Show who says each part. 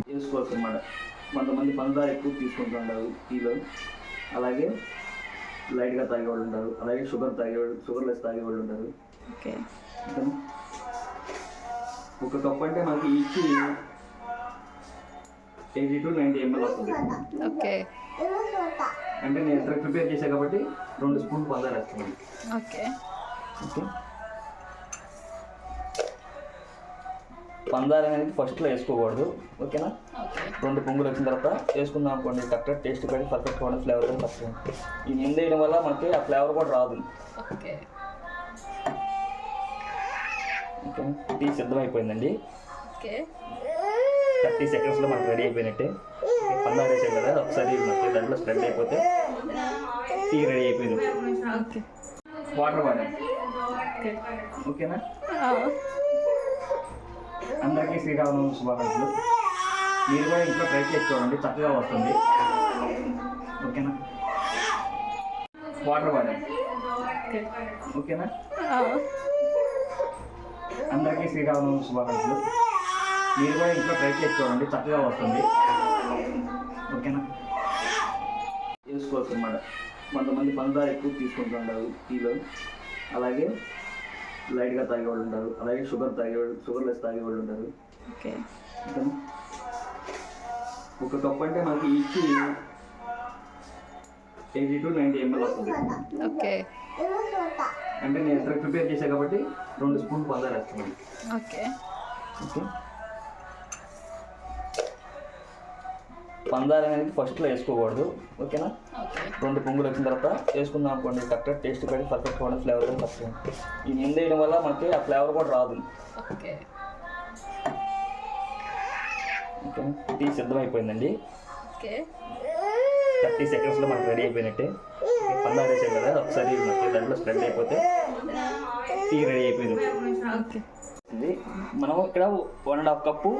Speaker 1: చేసుకోవచ్చు అన్నమాట. కొంతమంది పంచదార ఎక్కువ తీసుకుంటుంటారు టీలో, అలాగే లైట్గా తాగేవాళ్ళు ఉంటారు, అలాగే షుగర్ లెస్ తాగేవాళ్ళు ఉంటారు. ఒక కప్ అంటే మనకి ఈచ్ 80 to 90 ml వస్తుంది. అంటే నేను ఇద్దరు ప్రిపేర్ చేశాను కాబట్టి 2 స్పూన్లు పంచదార వేస్తున్నాను. పంచదార అనేది ఫస్ట్లో వేసుకోకూడదు, ఓకేనా? 2 పొంగులు వచ్చిన తర్వాత వేసుకుందాం అనుకోండి, కరెక్ట్గా టేస్ట్ కానీ పర్ఫెక్ట్గా ఉండే ఫ్లేవర్ కానీ పర్ఫెక్ట్. ఈ ముందు వేయడం వల్ల మనకి ఆ ఫ్లేవర్ కూడా రాదు. Okay, tea సిద్ధమైపోయిందండి. 30 సెకండ్స్లో మనకు రెడీ అయిపోయినట్టే. పంచదార వేసాం కదా, ఒకసారి మనకి దాంట్లో స్ప్రెడ్ అయిపోతే టీ రెడీ అయిపోయింది. వాటర్ వాడాం, ఓకేనా? అందరికీ శ్రీరామనవమి శుభాకాంక్షలు. మీరు కూడా ఇంట్లో ట్రై చేసి చూడండి, చక్కగా వస్తుంది, ఓకేనా? వాటర్ వాడాం, ఓకేనా? అందరికీ శ్రీరామనవమి శుభాకాంక్షలు. మీరు కూడా ఇంట్లో ట్రై చేసి చూడండి, చక్కగా వస్తుంది, ఓకేనా? చేసుకోవచ్చు అన్నమాట. కొంతమంది పంచదార ఎక్కువ తీసుకుంటుంటారు టీలో, అలాగే లైట్గా తాగేవాళ్ళు ఉంటారు, అలాగే షుగర్ లెస్ తాగేవాళ్ళు ఉంటారు. ఒక కప్ అంటే మనకి ఈచ్ 80 to 90 ml వస్తుంది. అంటే నేను ఇద్దరు ప్రిపేర్ చేశాను కాబట్టి 2 స్పూన్లు పంచదార వేస్తున్నాను. పంచదార అనేది ఫస్ట్లో వేసుకోకూడదు, ఓకేనా? 2 పొంగులు వచ్చిన తర్వాత వేసుకుందాం అనుకోండి, కరెక్ట్గా టేస్ట్ కానీ పర్ఫెక్ట్గా ఉండే ఫ్లేవర్ కానీ పర్ఫెక్ట్. ఈ ముందు వేయడం వల్ల మనకి ఆ ఫ్లేవర్ కూడా రాదు. Okay, tea సిద్ధమైపోయిందండి. 30 సెకండ్స్లో మనకు రెడీ అయిపోయినట్టే. పంచదార వేసాం కదా, ఒకసారి మనకి దాంట్లో స్ప్రెడ్ అయిపోతే టీ రెడీ అయిపోయింది. మనం ఇక్కడ 1.5 కప్పు